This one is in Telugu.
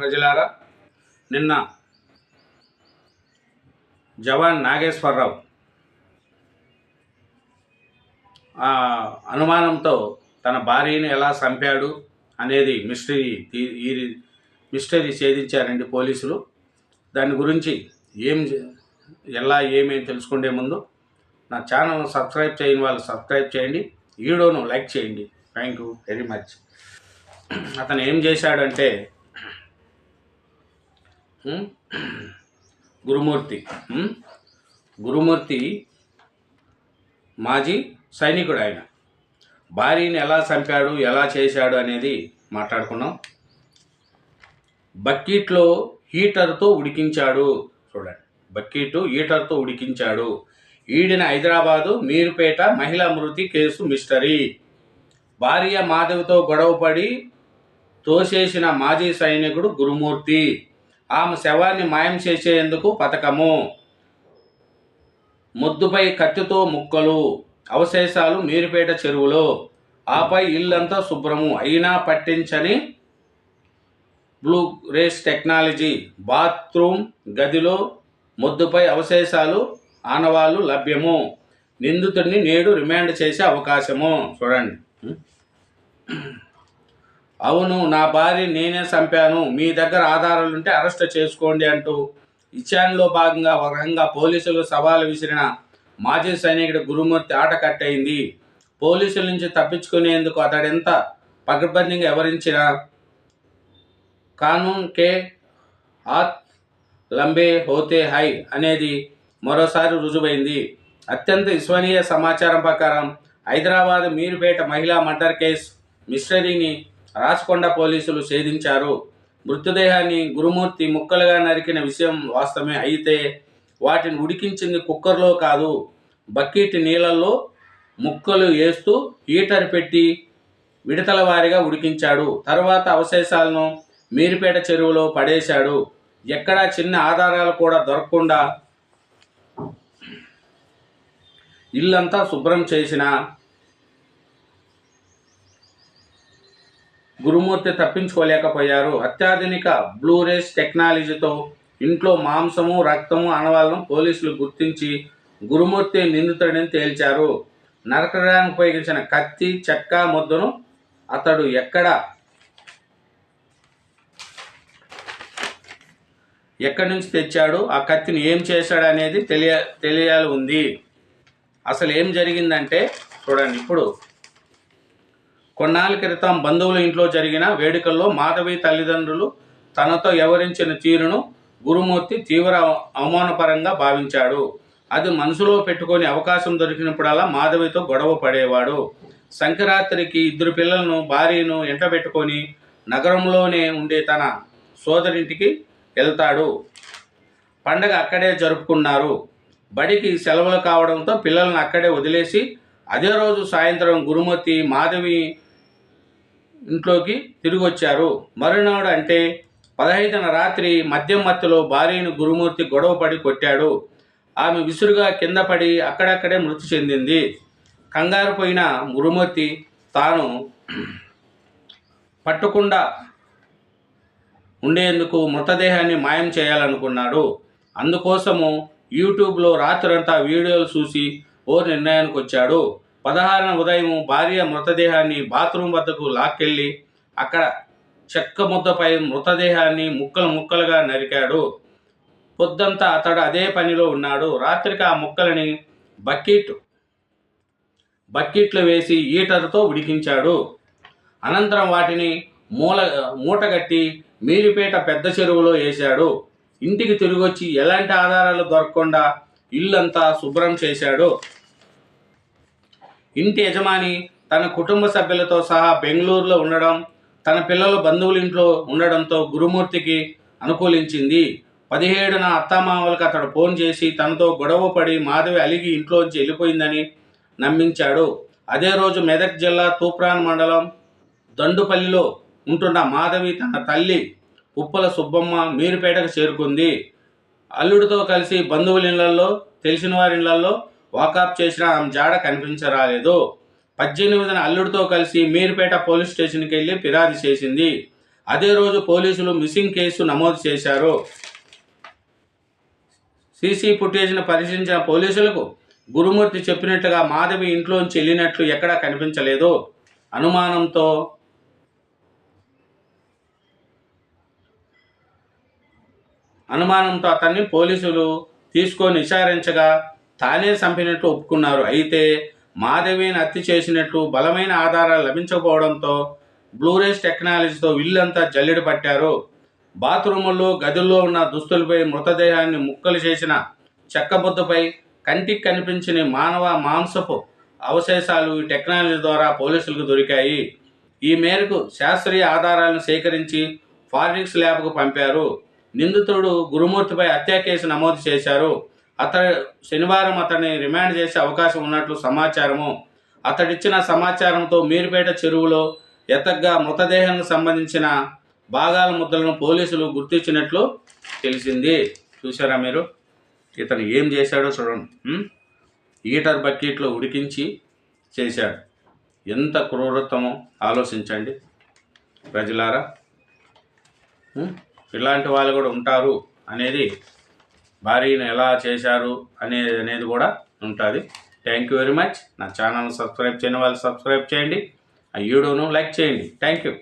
ప్రజలారా, నిన్న జవాన్ నాగేశ్వరరావు అనుమానంతో తన భార్యని ఎలా చంపాడు అనేది మిస్టరీ ఛేదించారండి పోలీసులు. దాని గురించి ఏమేమి తెలుసుకునే ముందు నా ఛానల్ను సబ్స్క్రైబ్ చేయని వాళ్ళు సబ్స్క్రైబ్ చేయండి, వీడియోను లైక్ చేయండి. Thank you very much. అతను ఏం చేశాడంటే, గురుమూర్తి మాజీ సైనికుడు. ఆయన భార్యని ఎలా చంపాడు, ఎలా చేశాడు అనేది మాట్లాడుకున్నాం. బకెట్లో హీటర్తో ఉడికించాడు. చూడండి, హీటర్తో ఉడికించాడు. ఈడిన హైదరాబాదు మీరుపేట మహిళా మృతి కేసు మిస్టరీ. భార్య మాధవితో గొడవపడి తోసేసిన మాజీ సైనికుడు గురుమూర్తి. ఆమె శవాన్ని మాయం చేసేందుకు పథకము. మొద్దుపై కత్తితో ముక్కలు, అవశేషాలు మీరుపేట చెరువులో. ఆపై ఇల్లంతా శుభ్రము అయినా పట్టించని బ్లూ రేస్ టెక్నాలజీ. బాత్రూమ్ గదిలో మొద్దుపై అవశేషాలు, ఆనవాళ్లు లభ్యము. నిందితుడిని నేడు రిమాండ్ చేసే అవకాశము. చూడండి, అవును నా భార్య నేనే చంపాను, మీ దగ్గర ఆధారాలుంటే అరెస్ట్ చేసుకోండి అంటూ విచారణలో భాగంగా పోలీసులు సవాలు విసిరిన మాజీ సైనికుడు గురుమూర్తి ఆట కట్టయింది. పోలీసుల నుంచి తప్పించుకునేందుకు అతడెంత పకడ్బందీగా వ్యవహరించినా కానూన్ కే హాత్ లంబే హోతే హై అనేది మరోసారి రుజువైంది. అత్యంత విశ్వసనీయ సమాచారం ప్రకారం హైదరాబాద్ మీరుపేట మహిళా మర్డర్ కేసు మిస్టరీని రాచకొండ పోలీసులు ఛేదించారు. మృతదేహాన్ని గురుమూర్తి ముక్కలుగా నరికిన విషయం వాస్తవమే. అయితే వాటిని ఉడికించింది కుక్కర్లో కాదు, బకెట్ నీళ్ళల్లో ముక్కలు వేస్తూ హీటర్ పెట్టి విడతల వారీగా ఉడికించాడు. తర్వాత అవశేషాలను మీరుపేట చెరువులో పడేశాడు. ఎక్కడా చిన్న ఆధారాలు కూడా దొరకకుండా ఇల్లంతా శుభ్రం చేసిన గురుమూర్తి తప్పించుకోలేకపోయారు. అత్యాధునిక బ్లూ రేస్ టెక్నాలజీతో ఇంట్లో మాంసము, రక్తము, ఆనవాళ్లను పోలీసులు గుర్తించి గురుమూర్తి నిందితుడిని తేల్చారు. నరకడానికి ఉపయోగించిన కత్తి, చెక్క ముద్దను అతడు ఎక్కడి నుంచి తెచ్చాడు, ఆ కత్తిని ఏం చేశాడు అనేది తెలియాలి ఉంది. అసలు ఏం జరిగిందంటే చూడండి, ఇప్పుడు కొన్నాళ్ళ క్రితం బంధువుల ఇంట్లో జరిగిన వేడుకల్లో మాధవి తల్లిదండ్రులు తనతో వ్యవహరించిన తీరును గురుమూర్తి తీవ్ర అవమానపరంగా భావించాడు. అది మనసులో పెట్టుకొని అవకాశం దొరికినప్పుడల్లా మాధవితో గొడవ పడేవాడు. సంక్రాంతికి 2 పిల్లలను, భార్యను ఎంటబెట్టుకొని నగరంలోనే ఉండే తన సోదరింటికి వెళ్తాడు. పండగ అక్కడే జరుపుకున్నారు. బడికి సెలవులు కావడంతో పిల్లలను అక్కడే వదిలేసి అదే రోజు సాయంత్రం గురుమూర్తి మాధవి ఇంట్లోకి తిరిగి వచ్చారు. మరునాడు అంటే 15న రాత్రి మద్యం మత్తులో భార్యను గురుమూర్తి గొడవపడి కొట్టాడు. ఆమె విసురుగా కింద పడి అక్కడక్కడే మృతి చెందింది. కంగారు పోయిన గురుమూర్తి తాను పట్టకుండా ఉండేందుకు మృతదేహాన్ని మాయం చేయాలనుకున్నాడు. అందుకోసము యూట్యూబ్లో రాత్రంతా వీడియోలు చూసి ఓ నిర్ణయానికి వచ్చాడు. 16న ఉదయం భార్య మృతదేహాన్ని బాత్రూమ్ వద్దకు లాక్కెళ్ళి అక్కడ చెక్క ముద్దపై మృతదేహాన్ని ముక్కలుగా నరికాడు. పొద్దంతా అతడు అదే పనిలో ఉన్నాడు. రాత్రికి ఆ ముక్కలని బకెట్లు వేసి హీటర్తో ఉడికించాడు. అనంతరం వాటిని మూటగట్టి మీరుపేట పెద్ద చెరువులో వేశాడు. ఇంటికి తిరిగొచ్చి ఎలాంటి ఆధారాలు దొరకకుండా ఇల్లంతా శుభ్రం చేశాడు. ఇంటి యజమాని తన కుటుంబ సభ్యులతో సహా బెంగళూరులో ఉండడం, తన పిల్లలు బంధువుల ఇంట్లో ఉండడంతో గురుమూర్తికి అనుకూలించింది. 17న అత్తామామలకు అతడు ఫోన్ చేసి తనతో గొడవ పడి మాధవి అలిగి ఇంట్లోంచి వెళ్ళిపోయిందని నమ్మించాడు. అదే రోజు మెదక్ జిల్లా తూప్రాన్ మండలం దండుపల్లిలో ఉంటున్న మాధవి తన తల్లి ఉప్పల సుబ్బమ్మ మీరుపేటకు చేరుకుంది. అల్లుడితో కలిసి బంధువుల ఇళ్లలో, తెలిసిన వారి ఇళ్లలో వాకప్ చేసిన ఆమె జాడ కనిపించరాలేదు. 18న అల్లుడితో కలిసి మీరుపేట పోలీస్ స్టేషన్కి వెళ్ళి ఫిర్యాదు చేసింది. అదే రోజు పోలీసులు మిస్సింగ్ కేసు నమోదు చేశారు. సీసీ ఫుటేజ్ను పరిశీలించిన పోలీసులకు గురుమూర్తి చెప్పినట్లుగా మాధవి ఇంట్లోంచి వెళ్ళినట్లు ఎక్కడా కనిపించలేదు. అనుమానంతో అతన్ని పోలీసులు తీసుకొని విచారించగా తానే చంపినట్లు ఒప్పుకున్నారు. అయితే మాధవిని హత్య చేసినట్లు బలమైన ఆధారాలు లభించకపోవడంతో బ్లూరేస్ టెక్నాలజీతో ఇల్లంతా జల్లెడ పట్టారు. బాత్రూముల్లో, గదుల్లో ఉన్న దుస్తులపై మృతదేహాన్ని ముక్కలు చేసిన చెక్కబొద్దుపై కంటికి కనిపించిన మానవ మాంసపు అవశేషాలు ఈ టెక్నాలజీ ద్వారా పోలీసులకు దొరికాయి. ఈ మేరకు శాస్త్రీయ ఆధారాలను సేకరించి ఫారెన్సిక్ ల్యాబ్కు పంపారు. నిందితుడు గురుమూర్తిపై హత్య కేసు నమోదు చేశారు. శనివారం అతన్ని రిమాండ్ చేసే అవకాశం ఉన్నట్లు సమాచారము. అతడిచ్చిన సమాచారంతో మీర్పేట చెరువులో ఎతగ్గా మృతదేహానికి సంబంధించిన భాగాల ముద్దలను పోలీసులు గుర్తించినట్లు తెలిసింది. చూసారా మీరు, ఇతను ఏం చేశాడో చూడండి. హీటర్ బకెట్లో ఉడికించి చేశాడు. ఎంత క్రూరత్వమో ఆలోచించండి ప్రజలారా. ఇలాంటి వాళ్ళు కూడా ఉంటారు అనేది, భార్యను ఎలా చేశారు అనేది కూడా ఉంటుంది. Thank you very much. నా ఛానల్ సబ్స్క్రైబ్ చేయని వాళ్ళు సబ్స్క్రైబ్ చేయండి. ఆ వీడియోను లైక్ చేయండి. Thank you.